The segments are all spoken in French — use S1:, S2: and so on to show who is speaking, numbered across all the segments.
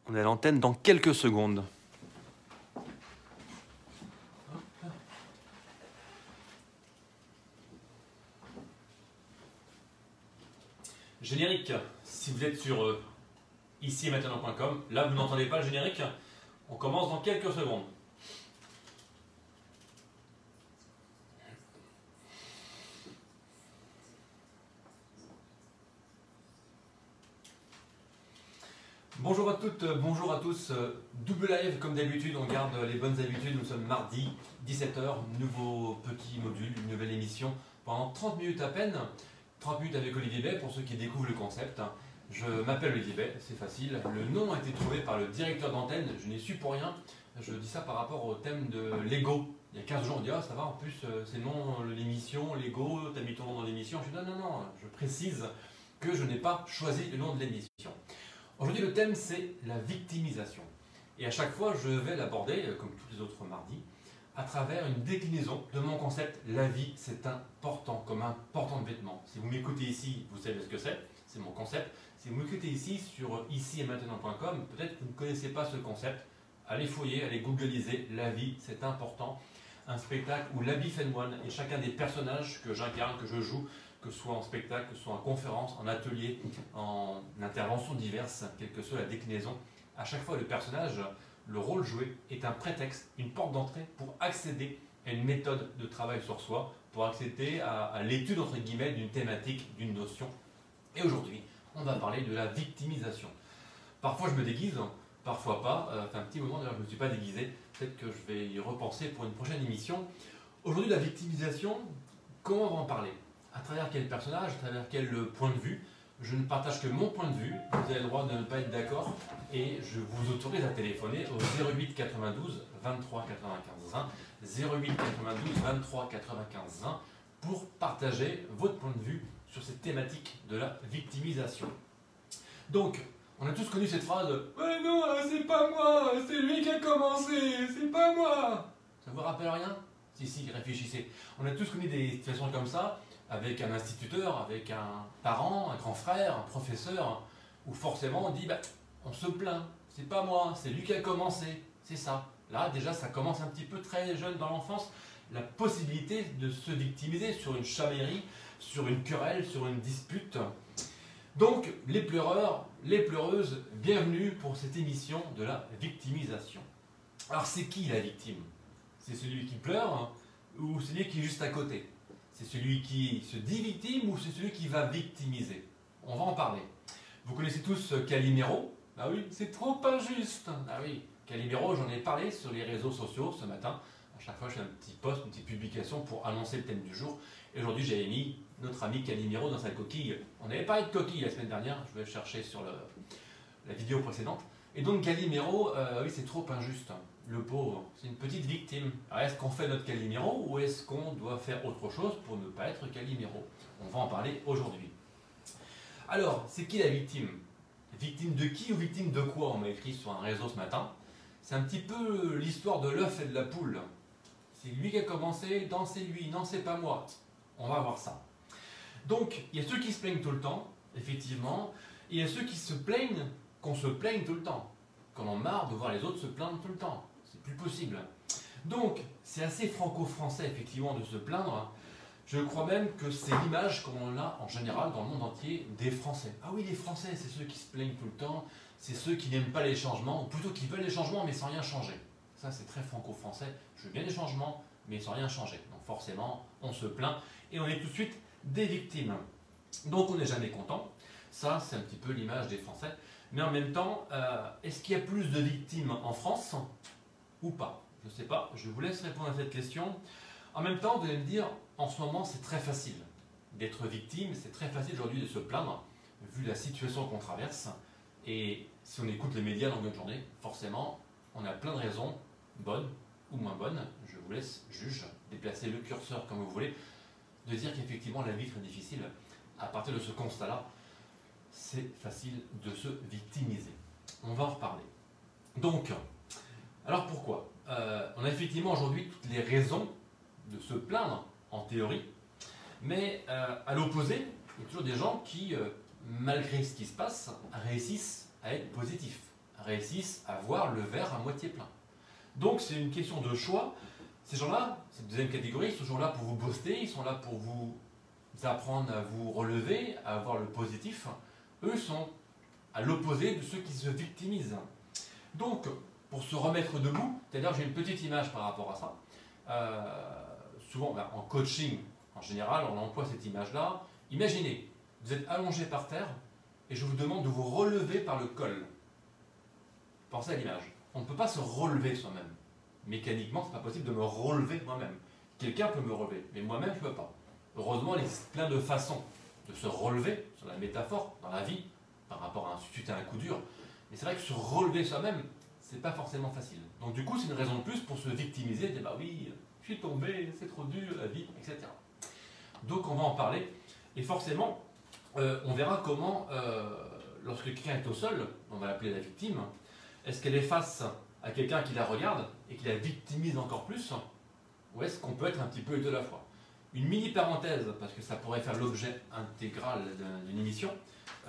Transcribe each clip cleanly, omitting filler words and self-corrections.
S1: On est à l'antenne dans quelques secondes. Générique, si vous êtes sur ici et maintenant.com, là vous n'entendez pas le générique, on commence dans quelques secondes. Bonjour à toutes, bonjour à tous, double live comme d'habitude, on garde les bonnes habitudes, nous sommes mardi 17h, nouveau petit module, une nouvelle émission pendant 30 minutes à peine, 30 minutes avec Olivier Bay pour ceux qui découvrent le concept. Je m'appelle Olivier Bay, c'est facile, le nom a été trouvé par le directeur d'antenne, je n'ai su pour rien, je dis ça par rapport au thème de Lego. Il y a 15 jours on dit ah ça va en plus c'est le nom de l'émission, Lego, t'as mis ton nom dans l'émission, je dis non, je précise que je n'ai pas choisi le nom de l'émission. Aujourd'hui, le thème, c'est la victimisation. Et à chaque fois, je vais l'aborder, comme tous les autres mardis, à travers une déclinaison de mon concept « La vie, c'est important », comme un portant de vêtements. Si vous m'écoutez ici, vous savez ce que c'est mon concept. Si vous m'écoutez ici, sur ici et maintenant.com, peut-être que vous ne connaissez pas ce concept. Allez fouiller, allez googliser « La vie, c'est important », un spectacle où l'habit fait moine et chacun des personnages que j'incarne, que je joue, que ce soit en spectacle, que ce soit en conférence, en atelier, en interventions diverses, quelle que soit la déclinaison, à chaque fois le personnage, le rôle joué est un prétexte, une porte d'entrée pour accéder à une méthode de travail sur soi, pour accéder à l'étude entre guillemets d'une thématique, d'une notion. Et aujourd'hui, on va parler de la victimisation. Parfois je me déguise, parfois pas, ça fait un petit moment d'ailleurs je ne me suis pas déguisé, peut-être que je vais y repenser pour une prochaine émission. Aujourd'hui la victimisation, comment on va en parler ? À travers quel personnage, à travers quel point de vue. Je ne partage que mon point de vue, vous avez le droit de ne pas être d'accord et je vous autorise à téléphoner au 08 92 23 95 1, 08 92 23 95 1 pour partager votre point de vue sur cette thématique de la victimisation. Donc, on a tous connu cette phrase « Ouais non, c'est pas moi, c'est lui qui a commencé, c'est pas moi !» Ça vous rappelle rien? Si, réfléchissez. On a tous connu des situations comme ça, avec un instituteur, avec un parent, un grand frère, un professeur, où forcément on dit on se plaint, c'est pas moi, c'est lui qui a commencé, c'est ça. Là déjà ça commence un petit peu très jeune dans l'enfance, la possibilité de se victimiser sur une chamaillerie, sur une querelle, sur une dispute. Donc les pleureurs, les pleureuses, bienvenue pour cette émission de la victimisation. Alors c'est qui la victime? C'est celui qui pleure ou celui qui est juste à côté? C'est celui qui se dit victime ou c'est celui qui va victimiser? On va en parler. Vous connaissez tous Calimero? Ah oui, c'est trop injuste. Ah oui, Calimero, j'en ai parlé sur les réseaux sociaux ce matin. À chaque fois, je fais un petit post, une petite publication pour annoncer le thème du jour. Et aujourd'hui, j'avais mis notre ami Calimero dans sa coquille. On avait parlé de coquille la semaine dernière. Je vais chercher sur la vidéo précédente. Et donc Calimero, oui, c'est trop injuste. Le pauvre, c'est une petite victime. Alors est-ce qu'on fait notre Calimero ou est-ce qu'on doit faire autre chose pour ne pas être Calimero? On va en parler aujourd'hui. Alors, c'est qui la victime? Victime de qui ou victime de quoi? On m'a écrit sur un réseau ce matin. C'est un petit peu l'histoire de l'œuf et de la poule. C'est lui qui a commencé, non c'est lui, non c'est pas moi. On va voir ça. Donc, il y a ceux qui se plaignent tout le temps, effectivement, et il y a ceux qui se plaignent qu'on se plaigne tout le temps. Qu'on en a marre de voir les autres se plaindre tout le temps. C'est plus possible. Donc, c'est assez franco-français, effectivement, de se plaindre. Je crois même que c'est l'image qu'on a en général dans le monde entier des Français. Ah oui, les Français, c'est ceux qui se plaignent tout le temps, c'est ceux qui n'aiment pas les changements, ou plutôt qui veulent les changements mais sans rien changer. Ça, c'est très franco-français. Je veux bien les changements, mais sans rien changer. Donc forcément, on se plaint et on est tout de suite des victimes. Donc on n'est jamais content. Ça, c'est un petit peu l'image des Français. Mais en même temps, est-ce qu'il y a plus de victimes en France ou pas? Je ne sais pas, je vous laisse répondre à cette question. En même temps, vous allez me dire, en ce moment, c'est très facile d'être victime, c'est très facile aujourd'hui de se plaindre, vu la situation qu'on traverse. Et si on écoute les médias dans notre journée, forcément, on a plein de raisons, bonnes ou moins bonnes. Je vous laisse juge, déplacer le curseur comme vous voulez, de dire qu'effectivement, la vie est très difficile. À partir de ce constat-là, c'est facile de se victimiser. On va en reparler. Donc, alors pourquoi? On a effectivement aujourd'hui toutes les raisons de se plaindre, en théorie, mais à l'opposé, il y a toujours des gens qui, malgré ce qui se passe, réussissent à être positifs, réussissent à voir le verre à moitié plein. Donc c'est une question de choix. Ces gens-là, cette deuxième catégorie, ils sont toujours là pour vous booster, ils sont là pour vous apprendre à vous relever, à avoir le positif. Eux sont à l'opposé de ceux qui se victimisent. Donc, pour se remettre debout, c'est-à-dire j'ai une petite image par rapport à ça. Souvent, en coaching, en général, on emploie cette image-là. Imaginez, vous êtes allongé par terre et je vous demande de vous relever par le col. Pensez à l'image. On ne peut pas se relever soi-même. Mécaniquement, ce n'est pas possible de me relever moi-même. Quelqu'un peut me relever, mais moi-même, je ne peux pas. Heureusement, il existe plein de façons de se relever, sur la métaphore, dans la vie, par rapport à suite à un coup dur. Mais c'est vrai que se relever soi-même, c'est pas forcément facile. Donc du coup, c'est une raison de plus pour se victimiser, dire bah oui, je suis tombé, c'est trop dur, la vie, etc. Donc on va en parler. Et forcément, on verra comment, lorsque quelqu'un est au sol, on va l'appeler la victime, est-ce qu'elle est face à quelqu'un qui la regarde et qui la victimise encore plus, ou est-ce qu'on peut être un petit peu les deux à la fois? Une mini parenthèse, parce que ça pourrait faire l'objet intégral d'une émission,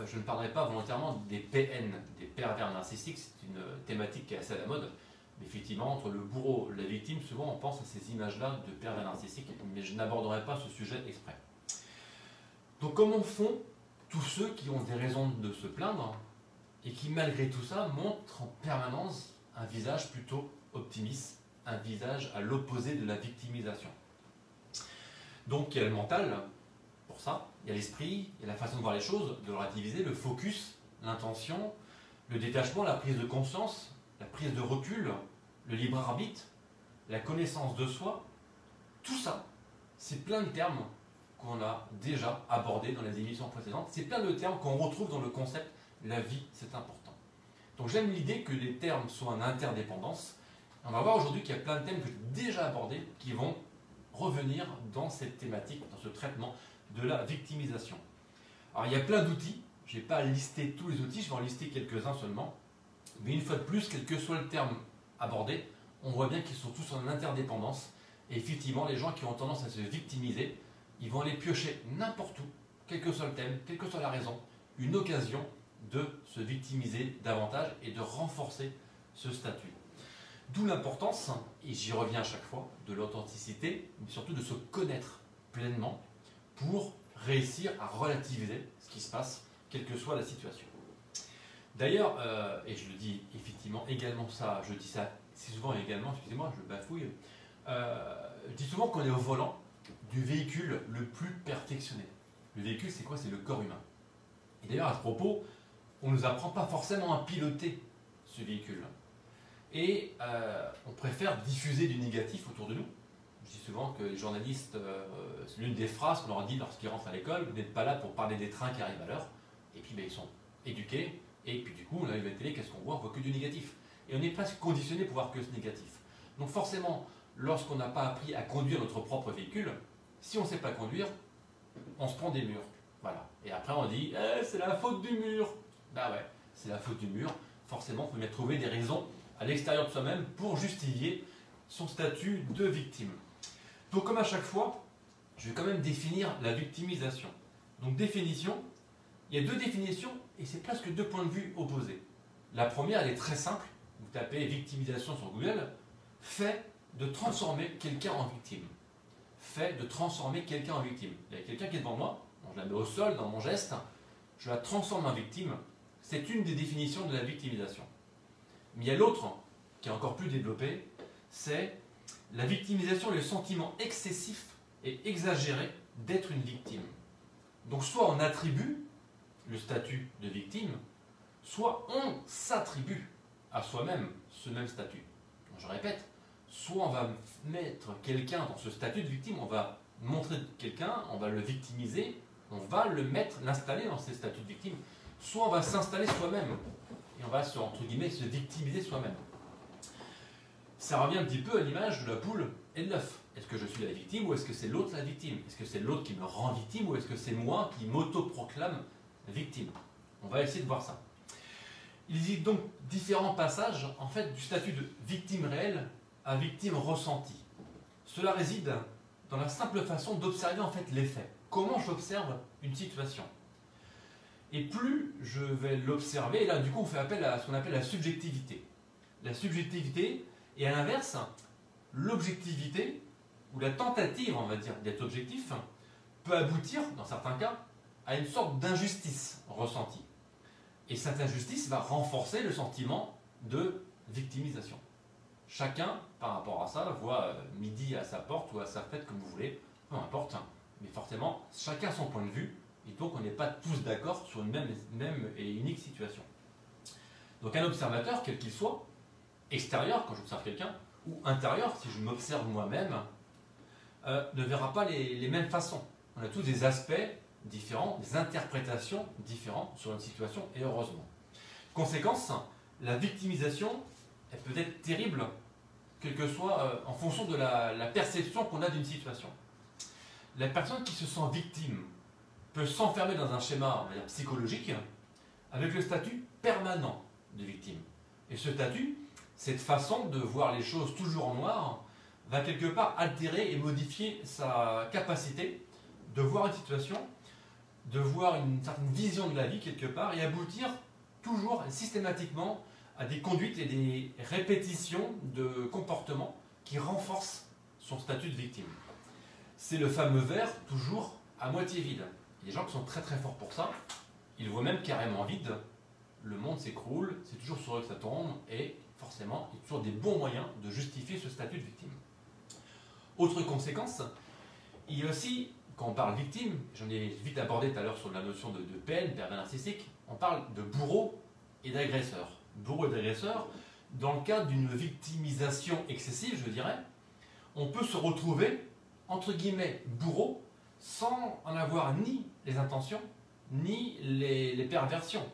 S1: je ne parlerai pas volontairement des PN, des pervers narcissiques, c'est une thématique qui est assez à la mode. Mais effectivement, entre le bourreau et la victime, souvent on pense à ces images-là de pervers narcissiques, mais je n'aborderai pas ce sujet exprès. Donc comment font tous ceux qui ont des raisons de se plaindre et qui malgré tout ça montrent en permanence un visage plutôt optimiste, un visage à l'opposé de la victimisation? Donc il y a le mental, pour ça, il y a l'esprit, il y a la façon de voir les choses, de relativiser, le focus, l'intention, le détachement, la prise de conscience, la prise de recul, le libre arbitre, la connaissance de soi. Tout ça, c'est plein de termes qu'on a déjà abordés dans les émissions précédentes. C'est plein de termes qu'on retrouve dans le concept « la vie, c'est important ». Donc j'aime l'idée que les termes soient en interdépendance. On va voir aujourd'hui qu'il y a plein de thèmes que j'ai déjà abordés qui vont revenir dans cette thématique, dans ce traitement de la victimisation. Alors il y a plein d'outils, je ne vais pas lister tous les outils, je vais en lister quelques-uns seulement, mais une fois de plus, quel que soit le terme abordé, on voit bien qu'ils sont tous en interdépendance, et effectivement les gens qui ont tendance à se victimiser, ils vont aller piocher n'importe où, quel que soit le thème, quelle que soit la raison, une occasion de se victimiser davantage et de renforcer ce statut. D'où l'importance, et j'y reviens à chaque fois, de l'authenticité, mais surtout de se connaître pleinement pour réussir à relativiser ce qui se passe, quelle que soit la situation. D'ailleurs, et je le dis effectivement également ça, je dis ça si souvent également, excusez-moi, je bafouille, je dis souvent qu'on est au volant du véhicule le plus perfectionné. Le véhicule, c'est quoi? C'est le corps humain. Et d'ailleurs, à ce propos, on ne nous apprend pas forcément à piloter ce véhicule. Et on préfère diffuser du négatif autour de nous. Je dis souvent que les journalistes, c'est l'une des phrases qu'on leur dit lorsqu'ils rentrent à l'école, vous n'êtes pas là pour parler des trains qui arrivent à l'heure. Et puis ils sont éduqués, et puis du coup, on arrive à la télé, qu'est-ce qu'on voit? On voit que du négatif. Et on est presque conditionné pour voir que ce négatif. Donc forcément, lorsqu'on n'a pas appris à conduire notre propre véhicule, si on ne sait pas conduire, on se prend des murs. Voilà. Et après on dit, c'est la faute du mur. Ben ouais, c'est la faute du mur. Forcément, il faut bien trouver des raisons à l'extérieur de soi-même pour justifier son statut de victime. Donc comme à chaque fois, je vais quand même définir la victimisation. Donc définition, il y a deux définitions et c'est presque deux points de vue opposés. La première, elle est très simple. Vous tapez victimisation sur Google, fait de transformer quelqu'un en victime. Fait de transformer quelqu'un en victime. Il y a quelqu'un qui est devant moi, je la mets au sol dans mon geste, je la transforme en victime. C'est une des définitions de la victimisation. Mais il y a l'autre, qui est encore plus développé, c'est la victimisation et le sentiment excessif et exagéré d'être une victime. Donc soit on attribue le statut de victime, soit on s'attribue à soi-même ce même statut. Donc je répète, soit on va mettre quelqu'un dans ce statut de victime, on va montrer quelqu'un, on va le victimiser, on va le mettre, l'installer dans ce statut de victime, soit on va s'installer soi-même et on va entre guillemets se victimiser soi-même. Ça revient un petit peu à l'image de la poule et de l'œuf. Est-ce que je suis la victime ou est-ce que c'est l'autre la victime? Est-ce que c'est l'autre qui me rend victime ou est-ce que c'est moi qui m'auto-proclame victime? On va essayer de voir ça. Il existe donc différents passages en fait, du statut de victime réelle à victime ressentie. Cela réside dans la simple façon d'observer en fait les faits. Comment j'observe une situation? et plus je vais l'observer, et là du coup on fait appel à ce qu'on appelle la subjectivité. La subjectivité, et à l'inverse, l'objectivité, ou la tentative, on va dire, d'être objectif, peut aboutir, dans certains cas, à une sorte d'injustice ressentie. Et cette injustice va renforcer le sentiment de victimisation. Chacun, par rapport à ça, voit midi à sa porte ou à sa fête, comme vous voulez, peu importe, mais forcément, chacun a son point de vue, et donc on n'est pas tous d'accord sur une même et unique situation. Donc un observateur, quel qu'il soit, extérieur quand j'observe quelqu'un, ou intérieur si je m'observe moi-même, ne verra pas les mêmes façons. On a tous des aspects différents, des interprétations différentes sur une situation, et heureusement. Conséquence, la victimisation, elle peut être terrible, quel que soit, en fonction de la perception qu'on a d'une situation. La personne qui se sent victime peut s'enfermer dans un schéma, on va dire, psychologique, avec le statut permanent de victime. Et ce statut, cette façon de voir les choses toujours en noir, va quelque part altérer et modifier sa capacité de voir une situation, de voir une certaine vision de la vie quelque part, et aboutir toujours systématiquement à des conduites et des répétitions de comportements qui renforcent son statut de victime. C'est le fameux verre toujours à moitié vide. Il y a des gens qui sont très très forts pour ça, ils voient même carrément vide, le monde s'écroule, c'est toujours sur eux que ça tombe, et forcément, il y a toujours des bons moyens de justifier ce statut de victime. Autre conséquence, il y a aussi, quand on parle victime, j'en ai vite abordé tout à l'heure sur la notion de peine, pervers narcissique, on parle de bourreau et d'agresseur. Bourreau et d'agresseur, dans le cadre d'une victimisation excessive, je dirais, on peut se retrouver, entre guillemets, bourreau, sans en avoir ni les intentions, ni les perversions.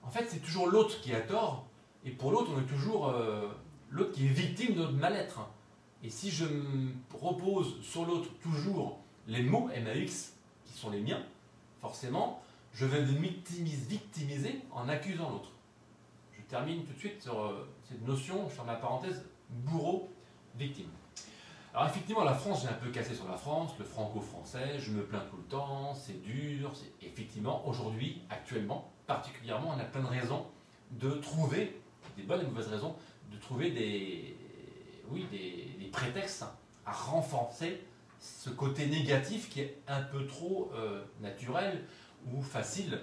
S1: En fait, c'est toujours l'autre qui a tort, et pour l'autre, on est toujours l'autre qui est victime de notre mal-être. Et si je me repose sur l'autre toujours les mots MAX qui sont les miens, forcément, je vais me victimiser en accusant l'autre. Je termine tout de suite sur cette notion, je ferme la parenthèse, bourreau-victime. Alors effectivement, la France, j'ai un peu cassé sur la France, le franco-français, je me plains tout le temps, c'est dur. Effectivement, aujourd'hui, actuellement, particulièrement, on a plein de raisons de trouver, des bonnes et mauvaises raisons, de trouver des prétextes à renforcer ce côté négatif qui est un peu trop naturel ou facile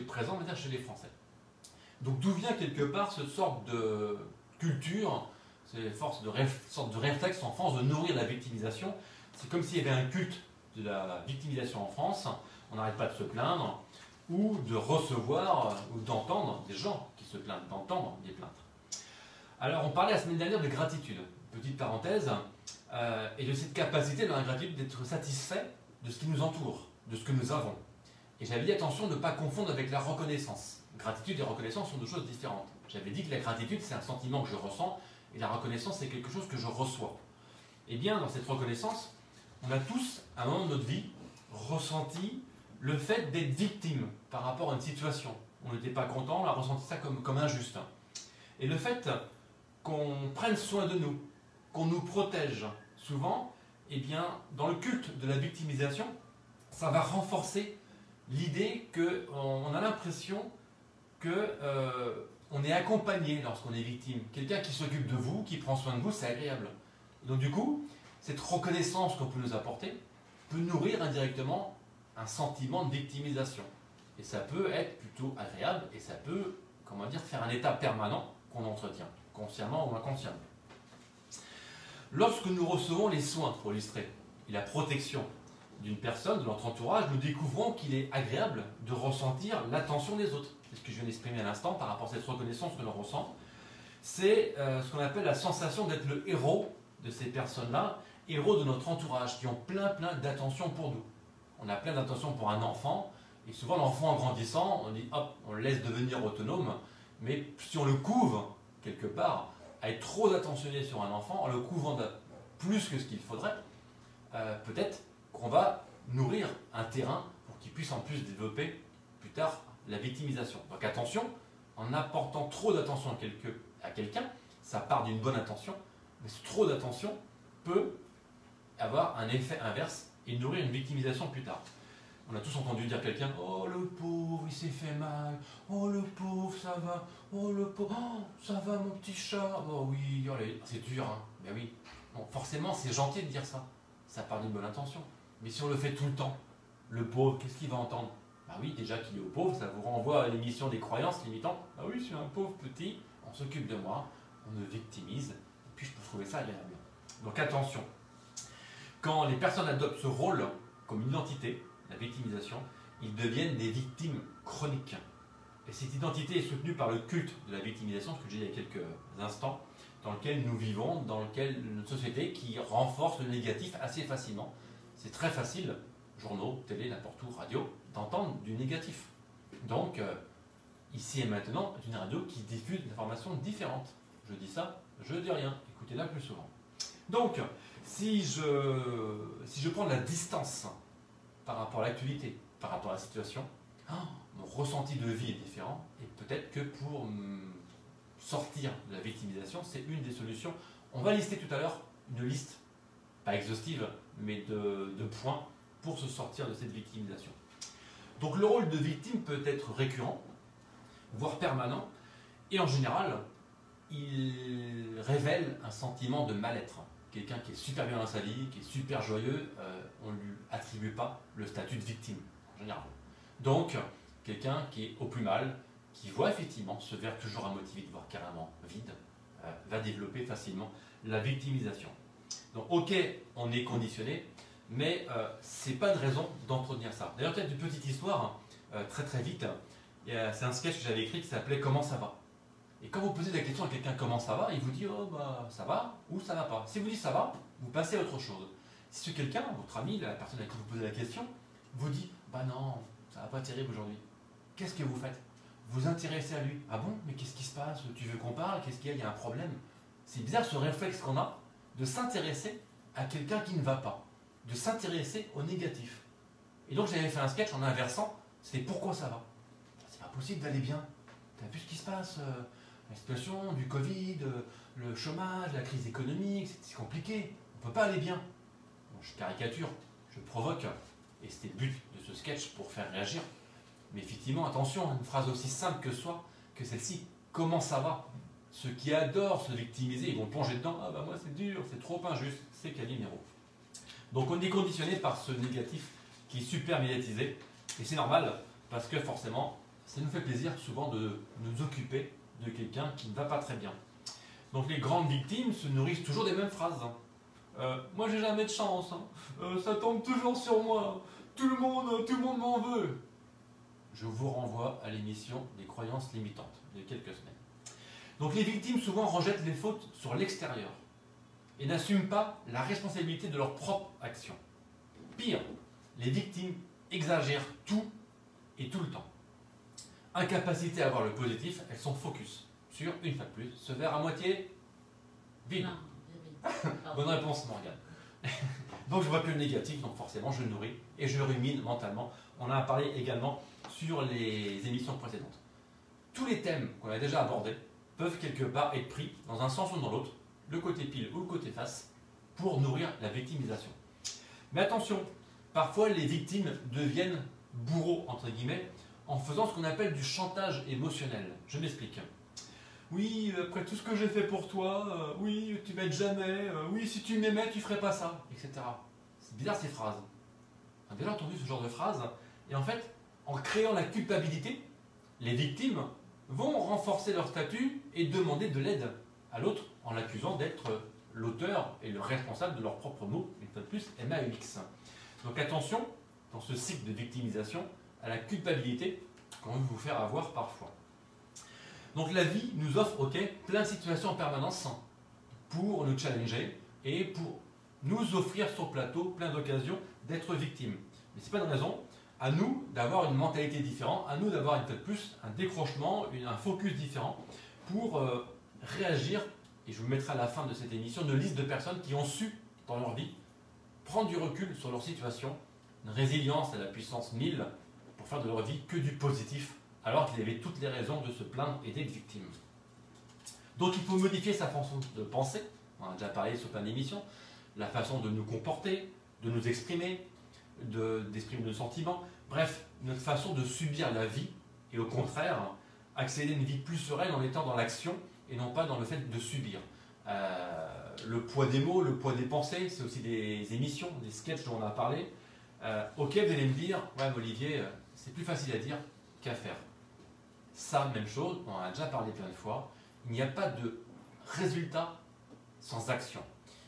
S1: présent, on va dire, chez les Français. Donc d'où vient quelque part cette sorte de culture, cette sorte de réflexe en France de nourrir la victimisation? C'est comme s'il y avait un culte de la victimisation en France, on n'arrête pas de se plaindre, ou de recevoir ou d'entendre des gens qui se plaignent, d'entendre des plaintes. Alors on parlait la semaine dernière de gratitude, petite parenthèse, et de cette capacité dans la gratitude d'être satisfait de ce qui nous entoure, de ce que nous avons. Et j'avais dit attention de ne pas confondre avec la reconnaissance. Gratitude et reconnaissance sont deux choses différentes. J'avais dit que la gratitude c'est un sentiment que je ressens, et la reconnaissance c'est quelque chose que je reçois. Et bien dans cette reconnaissance, on a tous, à un moment de notre vie, ressenti le fait d'être victime par rapport à une situation. On n'était pas content, on a ressenti ça comme injuste. Et le fait qu'on prenne soin de nous, qu'on nous protège, souvent, eh bien, dans le culte de la victimisation, ça va renforcer l'idée qu'on a l'impression qu'on est accompagné lorsqu'on est victime. Quelqu'un qui s'occupe de vous, qui prend soin de vous, c'est agréable. Donc du coup, cette reconnaissance qu'on peut nous apporter peut nourrir indirectement un sentiment de victimisation. Et ça peut être plutôt agréable et ça peut, comment dire, faire un état permanent qu'on entretient, consciemment ou inconsciemment. Lorsque nous recevons les soins, pour illustrer, et la protection d'une personne, de notre entourage, nous découvrons qu'il est agréable de ressentir l'attention des autres. C'est ce que je viens d'exprimer à l'instant par rapport à cette reconnaissance que l'on ressent. C'est ce qu'on appelle la sensation d'être le héros de ces personnes-là, héros de notre entourage, qui ont plein d'attention pour nous. On a plein d'attention pour un enfant, et souvent l'enfant en grandissant, on dit hop, on le laisse devenir autonome, mais si on le couvre quelque part, à être trop attentionné sur un enfant, en le couvrant de plus que ce qu'il faudrait, peut-être qu'on va nourrir un terrain pour qu'il puisse en plus développer plus tard la victimisation. Donc attention, en apportant trop d'attention à quelqu'un, ça part d'une bonne intention, mais ce trop d'attention peut avoir un effet inverse et nourrir une victimisation plus tard. On a tous entendu dire quelqu'un, oh le pauvre, il s'est fait mal, oh le pauvre, ça va, oh le pauvre, oh, ça va mon petit chat, oh oui, oh, c'est dur, hein, ben oui. Bon, forcément, c'est gentil de dire ça, ça part d'une bonne intention. Mais si on le fait tout le temps, le pauvre, qu'est-ce qu'il va entendre? Bah oui, déjà qu'il est au pauvre, ça vous renvoie à l'émission des croyances limitantes. Ah oui, je suis un pauvre petit, on s'occupe de moi, on me victimise, et puis je peux trouver ça agréable. Donc attention, quand les personnes adoptent ce rôle comme identité, la victimisation, ils deviennent des victimes chroniques. Et cette identité est soutenue par le culte de la victimisation, ce que j'ai dit il y a quelques instants, dans lequel nous vivons, dans lequel une société qui renforce le négatif assez facilement. C'est très facile, journaux, télé, n'importe où, radio, d'entendre du négatif. Donc, ici et maintenant, c'est une radio qui diffuse des informations différentes. Je dis ça, je dis rien, écoutez-la plus souvent. Donc, si je prends de la distance par rapport à l'actualité, par rapport à la situation, mon ressenti de vie est différent, et peut-être que pour sortir de la victimisation, c'est une des solutions. On va lister tout à l'heure une liste, pas exhaustive, mais de points pour se sortir de cette victimisation. Donc le rôle de victime peut être récurrent, voire permanent, et en général, il révèle un sentiment de mal-être. Quelqu'un qui est super bien dans sa vie, qui est super joyeux, on ne lui attribue pas le statut de victime, en général. Donc, quelqu'un qui est au plus mal, qui voit effectivement ce verre toujours à moitié vide, voire carrément vide, va développer facilement la victimisation. Donc, ok, on est conditionné, mais c'est pas une raison d'entretenir ça. D'ailleurs, peut-être une petite histoire, très très vite. C'est un sketch que j'avais écrit qui s'appelait Comment ça va? Et quand vous posez la question à quelqu'un comment ça va, il vous dit oh bah ça va ou ça va pas. Si vous dites ça va, vous passez à autre chose. Si ce quelqu'un, votre ami, la personne à qui vous posez la question, vous dit bah non, ça va pas terrible aujourd'hui. Qu'est-ce que vous faites? Vous intéressez à lui. Ah bon, mais qu'est-ce qui se passe? Tu veux qu'on parle? Qu'est-ce qu'il y a? Il y a un problème. C'est bizarre ce réflexe qu'on a de s'intéresser à quelqu'un qui ne va pas, de s'intéresser au négatif. Et donc j'avais fait un sketch en inversant, c'était pourquoi ça va? C'est pas possible d'aller bien. T'as vu ce qui se passe? La situation du Covid, le chômage, la crise économique, c'est compliqué. On ne peut pas aller bien. Bon, je caricature, je provoque, et c'était le but de ce sketch pour faire réagir. Mais effectivement, attention, une phrase aussi simple que celle-ci, comment ça va? Ceux qui adorent se victimiser, ils vont plonger dedans, ah bah moi c'est dur, c'est trop injuste, c'est Calimero. Donc on est conditionné par ce négatif qui est super médiatisé, et c'est normal, parce que forcément, ça nous fait plaisir souvent de nous occuper de quelqu'un qui ne va pas très bien. Donc les grandes victimes se nourrissent toujours des mêmes phrases. Moi j'ai jamais de chance, ça tombe toujours sur moi, tout le monde m'en veut. Je vous renvoie à l'émission des croyances limitantes de quelques semaines. Donc les victimes souvent rejettent les fautes sur l'extérieur et n'assument pas la responsabilité de leur propre action. Pire, les victimes exagèrent tout et tout le temps. Incapacité à voir le positif, elles sont focus sur, une fois de plus, ce verre à moitié vide. Bonne réponse, Morgane. Donc je vois que le négatif, donc forcément je nourris et je rumine mentalement. On en a parlé également sur les émissions précédentes. Tous les thèmes qu'on a déjà abordés peuvent quelque part être pris dans un sens ou dans l'autre, le côté pile ou le côté face, pour nourrir la victimisation. Mais attention, parfois les victimes deviennent bourreaux, entre guillemets, en faisant ce qu'on appelle du chantage émotionnel. Je m'explique. Oui, après tout ce que j'ai fait pour toi, oui, tu m'aides jamais, oui, si tu m'aimais, tu ferais pas ça, etc. C'est bizarre ces phrases. On a déjà entendu ce genre de phrases, et en fait, en créant la culpabilité, les victimes vont renforcer leur statut et demander de l'aide à l'autre en l'accusant d'être l'auteur et le responsable de leurs propres mots, une fois de plus, MAUX. Donc attention, dans ce cycle de victimisation, à la culpabilité qu'on veut vous faire avoir parfois. Donc la vie nous offre, ok, plein de situations en permanence pour nous challenger et pour nous offrir sur le plateau plein d'occasions d'être victimes. Mais ce n'est pas une raison à nous d'avoir une mentalité différente, à nous d'avoir une fois de plus un décrochement, un focus différent pour réagir. Et je vous mettrai à la fin de cette émission une liste de personnes qui ont su, dans leur vie, prendre du recul sur leur situation, une résilience à la puissance 1000 pour faire de leur vie que du positif, alors qu'ils avaient toutes les raisons de se plaindre et d'être victimes. Donc il faut modifier sa façon de penser, on a déjà parlé sur plein d'émissions, la façon de nous comporter, de nous exprimer, d'exprimer nos sentiments, Bref, notre façon de subir la vie et au contraire, accéder à une vie plus sereine en étant dans l'action et non pas dans le fait de subir. Le poids des mots, le poids des pensées, c'est aussi des émissions, des sketchs dont on a parlé. Ok, vous allez me dire, ouais, mais Olivier, c'est plus facile à dire qu'à faire. Ça, même chose, on en a déjà parlé plein de fois, il n'y a pas de résultat sans action.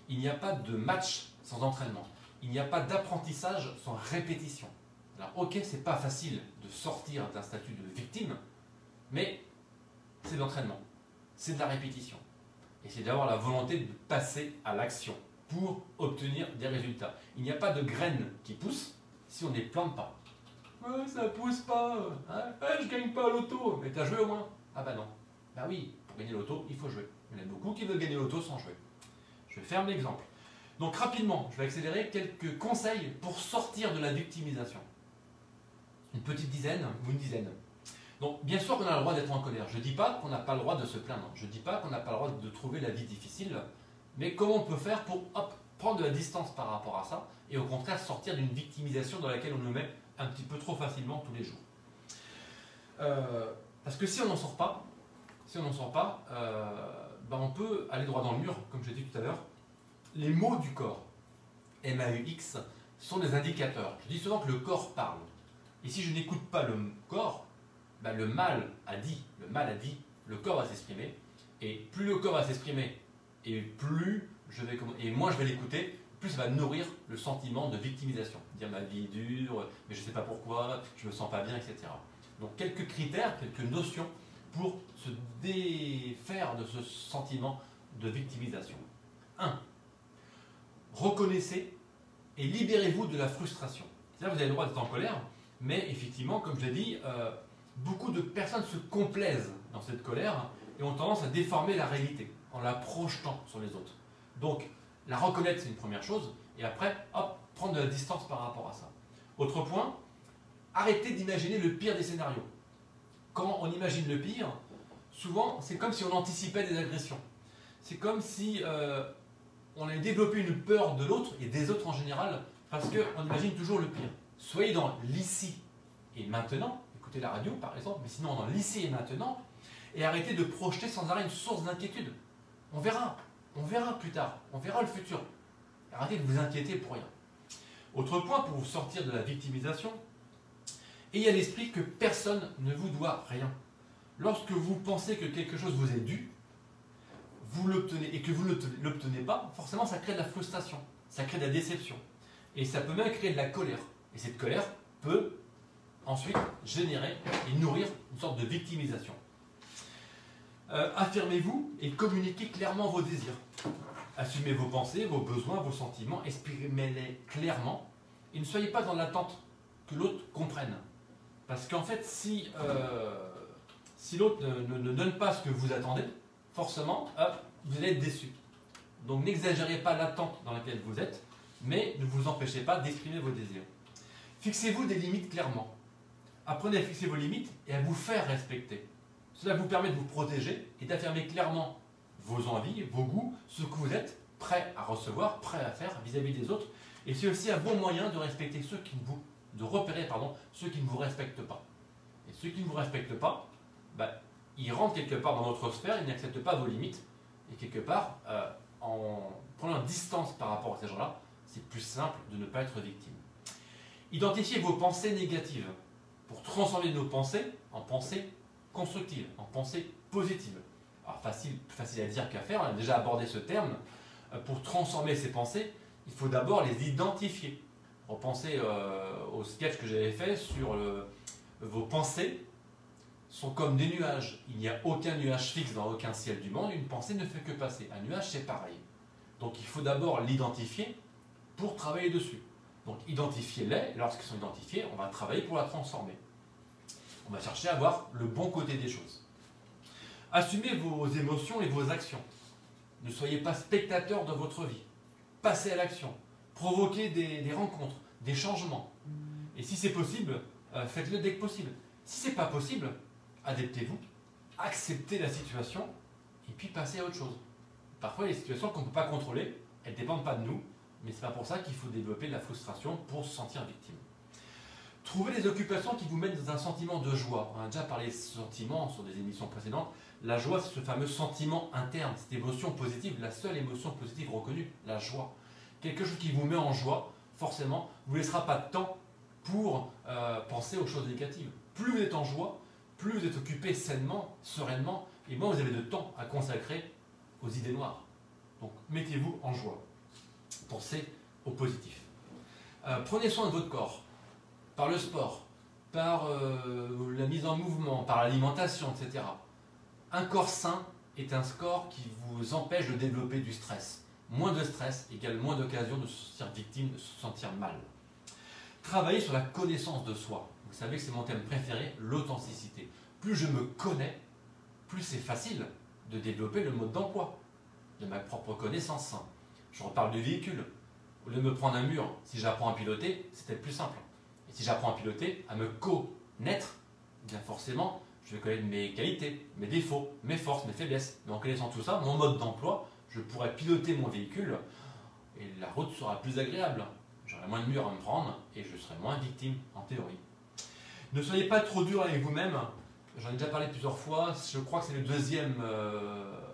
S1: Il n'y a pas de match sans entraînement. Il n'y a pas d'apprentissage sans répétition. Alors ok, c'est pas facile de sortir d'un statut de victime, mais c'est de l'entraînement, c'est de la répétition. Et c'est d'avoir la volonté de passer à l'action pour obtenir des résultats. Il n'y a pas de graines qui poussent si on ne les plante pas. Ouais, ça pousse pas, hein, ouais, je gagne pas à l'auto, mais t'as joué au moins. Ah bah non. Bah oui, pour gagner l'auto, il faut jouer. Il y en a beaucoup qui veulent gagner l'auto sans jouer. Je vais faire un exemple. Donc rapidement, je vais accélérer quelques conseils pour sortir de la victimisation. Une petite dizaine ou une dizaine. Donc bien sûr qu'on a le droit d'être en colère. Je ne dis pas qu'on n'a pas le droit de se plaindre. Je ne dis pas qu'on n'a pas le droit de trouver la vie difficile. Mais comment on peut faire pour prendre de la distance par rapport à ça et au contraire sortir d'une victimisation dans laquelle on nous met un petit peu trop facilement tous les jours. Parce que si on n'en sort pas, on peut aller droit dans le mur, comme je l'ai dit tout à l'heure. Les mots du corps, MAUX, sont des indicateurs. Je dis souvent que le corps parle. Et si je n'écoute pas le corps, le mal a dit, le corps va s'exprimer. Et plus le corps va s'exprimer, et moins je vais l'écouter, plus ça va nourrir le sentiment de victimisation. Dire ma vie est dure, mais je ne sais pas pourquoi, je ne me sens pas bien, etc. Donc quelques critères, quelques notions pour se défaire de ce sentiment de victimisation. 1. Reconnaissez et libérez-vous de la frustration. C'est-à-dire que vous avez le droit d'être en colère, mais effectivement, comme je l'ai dit, beaucoup de personnes se complaisent dans cette colère et ont tendance à déformer la réalité en la projetant sur les autres. Donc, la reconnaître, c'est une première chose, et après, hop, prendre de la distance par rapport à ça. Autre point, arrêtez d'imaginer le pire des scénarios. Quand on imagine le pire, souvent, c'est comme si on anticipait des agressions. C'est comme si on avait développé une peur de l'autre et des autres en général, parce qu'on imagine toujours le pire. Soyez dans l'ici et maintenant, écoutez la radio par exemple, mais sinon dans l'ici et maintenant, et arrêtez de projeter sans arrêt une source d'inquiétude. On verra plus tard, on verra le futur. Arrêtez de vous inquiéter pour rien. Autre point pour vous sortir de la victimisation, ayez à l'esprit que personne ne vous doit rien. Lorsque vous pensez que quelque chose vous est dû, vous l'obtenez et que vous ne l'obtenez pas, forcément ça crée de la frustration, ça crée de la déception. Et ça peut même créer de la colère. Et cette colère peut ensuite générer et nourrir une sorte de victimisation. Affirmez-vous et communiquez clairement vos désirs. Assumez vos pensées, vos besoins, vos sentiments, exprimez-les clairement et ne soyez pas dans l'attente que l'autre comprenne. Parce qu'en fait, si l'autre ne donne pas ce que vous attendez, forcément, vous allez être déçu. Donc n'exagérez pas l'attente dans laquelle vous êtes, mais ne vous empêchez pas d'exprimer vos désirs. Fixez-vous des limites clairement. Apprenez à fixer vos limites et à vous faire respecter. Cela vous permet de vous protéger et d'affirmer clairement vos envies, vos goûts, ce que vous êtes prêt à recevoir, prêt à faire vis-à-vis des autres. Et c'est aussi un bon moyen de respecter de repérer ceux qui ne vous respectent pas. Et ceux qui ne vous respectent pas, ils rentrent quelque part dans votre sphère, ils n'acceptent pas vos limites. Et quelque part, en prenant distance par rapport à ces gens-là, c'est plus simple de ne pas être victime. Identifiez vos pensées négatives pour transformer nos pensées en pensées constructives, en pensées positives. Alors plus facile à dire qu'à faire, on a déjà abordé ce terme. Pour transformer ces pensées, il faut d'abord les identifier. Repensez au sketch que j'avais fait sur vos pensées sont comme des nuages. Il n'y a aucun nuage fixe dans aucun ciel du monde, une pensée ne fait que passer. Un nuage, c'est pareil. Donc il faut d'abord l'identifier pour travailler dessus. Donc identifiez-les, et lorsqu'ils sont identifiés, on va travailler pour la transformer. On va chercher à voir le bon côté des choses. Assumez vos émotions et vos actions. Ne soyez pas spectateur de votre vie. Passez à l'action. Provoquez des rencontres, des changements. Et si c'est possible, faites-le dès que possible. Si ce n'est pas possible, adaptez-vous, acceptez la situation et puis passez à autre chose. Parfois, les situations qu'on ne peut pas contrôler, elles ne dépendent pas de nous, mais ce n'est pas pour ça qu'il faut développer de la frustration pour se sentir victime. Trouvez des occupations qui vous mettent dans un sentiment de joie. On a déjà parlé de sentiments sur des émissions précédentes. La joie, c'est ce fameux sentiment interne, cette émotion positive, la seule émotion positive reconnue, la joie. Quelque chose qui vous met en joie, forcément, vous ne laissera pas de temps pour penser aux choses négatives. Plus vous êtes en joie, plus vous êtes occupé sainement, sereinement, et moins vous avez de temps à consacrer aux idées noires. Donc mettez-vous en joie. Pensez au positif. Prenez soin de votre corps, par le sport, par la mise en mouvement, par l'alimentation, etc. Un corps sain est un corps qui vous empêche de développer du stress. Moins de stress égale moins d'occasions de se sentir victime, de se sentir mal. Travaillez sur la connaissance de soi. Vous savez que c'est mon thème préféré, l'authenticité. Plus je me connais, plus c'est facile de développer le mode d'emploi de ma propre connaissance. Je reparle du véhicule. Au lieu de me prendre un mur, si j'apprends à piloter, c'est peut-être plus simple. Et si j'apprends à piloter, à me connaître, bien forcément, je vais connaître mes qualités, mes défauts, mes forces, mes faiblesses. Mais en connaissant tout ça, mon mode d'emploi, je pourrai piloter mon véhicule et la route sera plus agréable. J'aurai moins de murs à me prendre et je serai moins victime, en théorie. Ne soyez pas trop dur avec vous-même. J'en ai déjà parlé plusieurs fois. Je crois que c'est le deuxième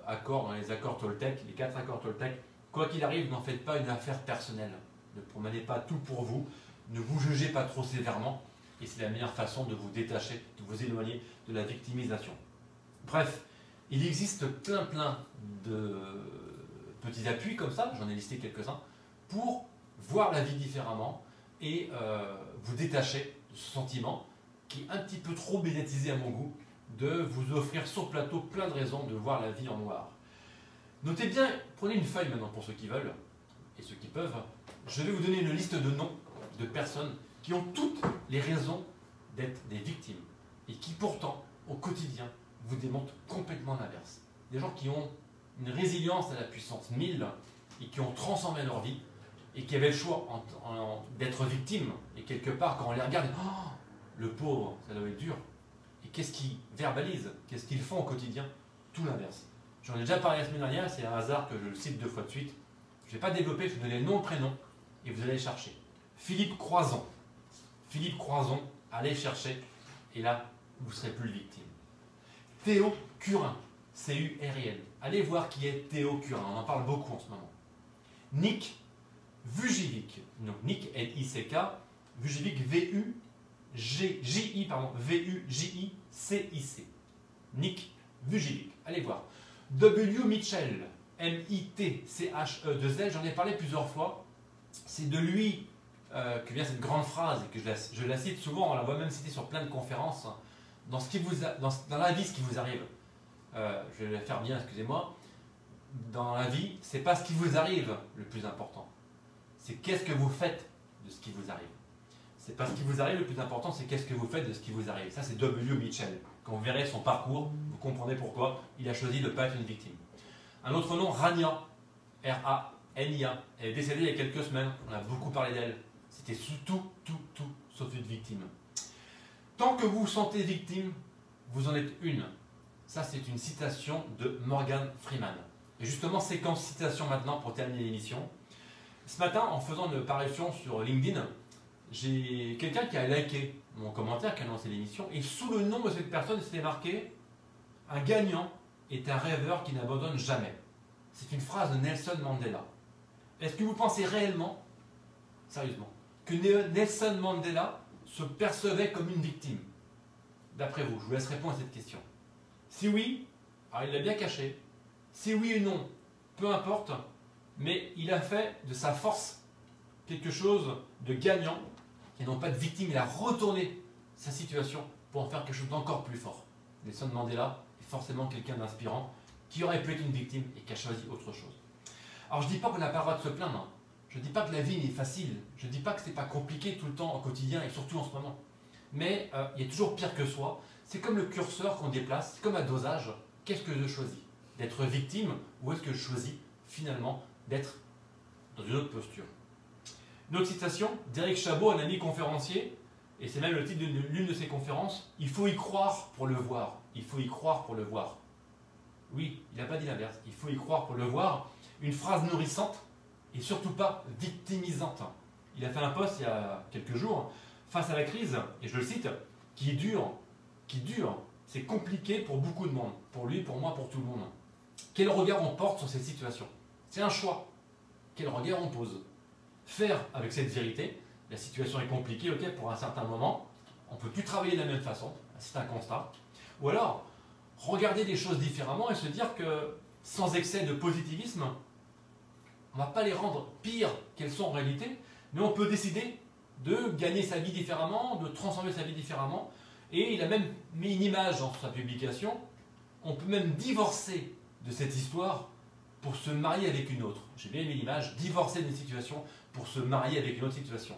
S1: accord dans les accords Toltec, les 4 accords Toltec. Quoi qu'il arrive, n'en faites pas une affaire personnelle. Ne promenez pas tout pour vous. Ne vous jugez pas trop sévèrement. Et c'est la meilleure façon de vous détacher, de vous éloigner de la victimisation. Bref, il existe plein de petits appuis comme ça, j'en ai listé quelques-uns, pour voir la vie différemment et vous détacher de ce sentiment qui est un petit peu trop médiatisé à mon goût, de vous offrir sur plateau plein de raisons de voir la vie en noir. Notez bien, prenez une feuille maintenant pour ceux qui veulent et ceux qui peuvent. Je vais vous donner une liste de noms de personnes qui ont toutes les raisons d'être des victimes et qui pourtant, au quotidien, vous démontrent complètement l'inverse. Des gens qui ont une résilience à la puissance 1000 et qui ont transformé leur vie et qui avaient le choix d'être victimes. Et quelque part, quand on les regarde, oh, le pauvre, ça doit être dur. Et qu'est-ce qu'ils verbalisent? Qu'est-ce qu'ils font au quotidien? Tout l'inverse. J'en ai déjà parlé la semaine dernière, c'est un hasard que je le cite 2 fois de suite. Je ne vais pas développer, je vais vous donner le nom, prénom, et vous allez chercher. Philippe Croizon. Philippe Croizon, allez chercher, et là, vous ne serez plus le victime. Théo Curin, C-U-R-I-N. Allez voir qui est Théo Curin, on en parle beaucoup en ce moment. Nick Vujicic, donc Nick, N-I-C-K, Vujicic, V-U-J-I, pardon, V-U-J-I-C-I-C. Nick Vujicic, allez voir. W. Mitchell, M-I-T-C-H-E-2-L, j'en ai parlé plusieurs fois. C'est de lui que vient cette grande phrase, et que je la cite souvent, on la voit même citée sur plein de conférences. Dans la vie, ce qui vous arrive, je vais la faire bien, excusez-moi. Dans la vie, c'est pas ce qui vous arrive le plus important. C'est qu'est-ce que vous faites de ce qui vous arrive. C'est pas ce qui vous arrive le plus important, c'est qu'est-ce que vous faites de ce qui vous arrive. Ça, c'est W. Mitchell. Quand vous verrez son parcours, vous comprendrez pourquoi il a choisi de ne pas être une victime. Un autre nom, Rania, R-A-N-I-A. Elle est décédée il y a quelques semaines, on a beaucoup parlé d'elle. C'était tout sauf une victime. Tant que vous vous sentez victime, vous en êtes une. Ça, c'est une citation de Morgan Freeman. Et justement, séquence citation maintenant pour terminer l'émission. Ce matin, en faisant une parution sur LinkedIn, j'ai quelqu'un qui a liké mon commentaire, qui a lancé l'émission, et sous le nom de cette personne, c'était marqué « Un gagnant est un rêveur qui n'abandonne jamais ». C'est une phrase de Nelson Mandela. Est-ce que vous pensez réellement, sérieusement, que Nelson Mandela se percevait comme une victime? D'après vous, je vous laisse répondre à cette question. Si oui, alors il l'a bien caché. Si oui ou non, peu importe, mais il a fait de sa force quelque chose de gagnant et non pas de victime. Il a retourné sa situation pour en faire quelque chose d'encore plus fort. Nelson Mandela est forcément quelqu'un d'inspirant qui aurait pu être une victime et qui a choisi autre chose. Alors je ne dis pas qu'on n'a pas le droit de se plaindre. Je ne dis pas que la vie n'est facile. Je ne dis pas que ce n'est pas compliqué tout le temps au quotidien et surtout en ce moment. Mais il y a toujours pire que soi. C'est comme le curseur qu'on déplace, c'est comme un dosage. Qu'est-ce que je choisis? D'être victime ou est-ce que je choisis finalement d'être dans une autre posture? Une autre citation d'Éric Chabot, un ami conférencier, et c'est même le titre de l'une de ses conférences. Il faut y croire pour le voir. Il faut y croire pour le voir. Oui, il n'a pas dit l'inverse. Il faut y croire pour le voir. Une phrase nourrissante et surtout pas victimisante. Il a fait un post il y a quelques jours. face à la crise, et je le cite, qui dure, c'est compliqué pour beaucoup de monde, pour lui, pour moi, pour tout le monde. Quel regard on porte sur cette situation? C'est un choix. Quel regard on pose? Faire avec cette vérité, la situation est compliquée, ok, pour un certain moment, on ne peut plus travailler de la même façon, c'est un constat. Ou alors, regarder des choses différemment et se dire que sans excès de positivisme, on ne va pas les rendre pires qu'elles sont en réalité, mais on peut décider de gagner sa vie différemment, de transformer sa vie différemment. Et il a même mis une image dans sa publication. On peut même divorcer de cette histoire pour se marier avec une autre. J'ai bien aimé l'image, divorcer d'une situation pour se marier avec une autre situation.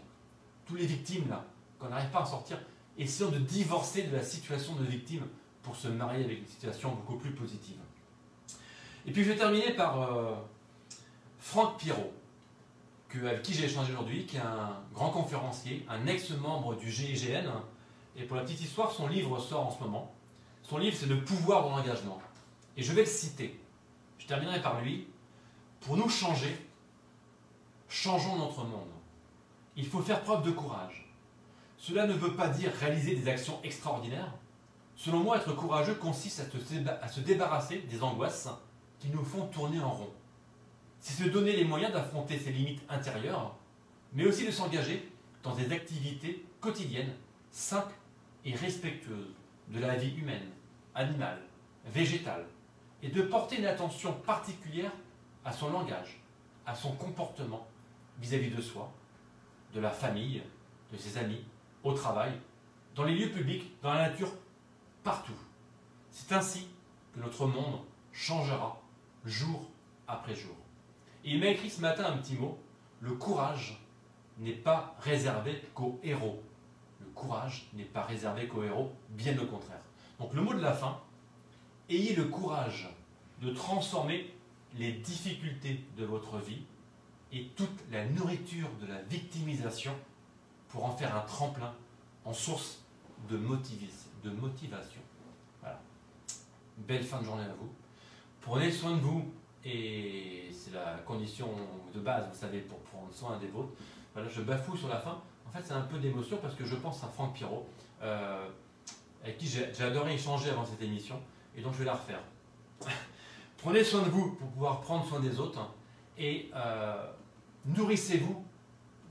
S1: Tous les victimes là, qu'on n'arrive pas à en sortir, essayons de divorcer de la situation de victime pour se marier avec une situation beaucoup plus positive. Et puis je vais terminer par Franck Pirot, avec qui j'ai échangé aujourd'hui, qui est un grand conférencier, un ex-membre du GIGN. Et pour la petite histoire, son livre sort en ce moment. Son livre, c'est Le pouvoir de l'engagement. Et je vais le citer. Je terminerai par lui. Pour nous changer, changeons notre monde. Il faut faire preuve de courage. Cela ne veut pas dire réaliser des actions extraordinaires. Selon moi, être courageux consiste à se débarrasser des angoisses qui nous font tourner en rond. C'est se donner les moyens d'affronter ses limites intérieures, mais aussi de s'engager dans des activités quotidiennes, simples et respectueuses de la vie humaine, animale, végétale, et de porter une attention particulière à son langage, à son comportement vis-à-vis de soi, de la famille, de ses amis, au travail, dans les lieux publics, dans la nature, partout. C'est ainsi que notre monde changera jour après jour. Et il m'a écrit ce matin un petit mot, le courage n'est pas réservé qu'aux héros. Le courage n'est pas réservé qu'aux héros, bien au contraire. Donc le mot de la fin, ayez le courage de transformer les difficultés de votre vie et toute la nourriture de la victimisation pour en faire un tremplin en source de motivation. Voilà. Belle fin de journée à vous. Prenez soin de vous. Et c'est la condition de base, vous savez, pour prendre soin des vôtres. Voilà, je bafoue sur la fin. En fait, c'est un peu d'émotion parce que je pense à Franck Pirot, avec qui j'ai adoré échanger avant cette émission, et donc je vais la refaire. Prenez soin de vous pour pouvoir prendre soin des autres, et nourrissez-vous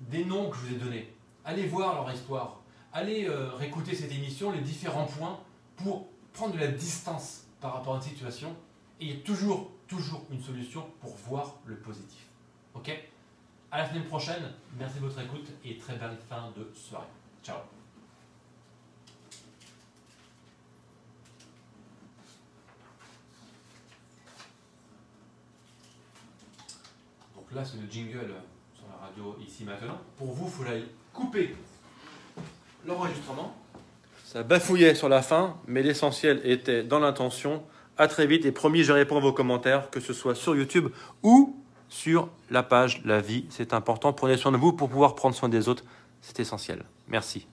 S1: des noms que je vous ai donnés. Allez voir leur histoire, allez réécouter cette émission, les différents points, pour prendre de la distance par rapport à une situation, et il y a toujours une solution pour voir le positif. Ok? À la semaine prochaine, merci de votre écoute et très belle fin de soirée. Ciao. Donc là, c'est le jingle sur la radio ici maintenant. Pour vous, il faut aller couper l'enregistrement. Ça bafouillait sur la fin, mais l'essentiel était dans l'intention. À très vite et promis, je réponds à vos commentaires, que ce soit sur YouTube ou sur la page La Vie. C'est important. Prenez soin de vous pour pouvoir prendre soin des autres. C'est essentiel. Merci.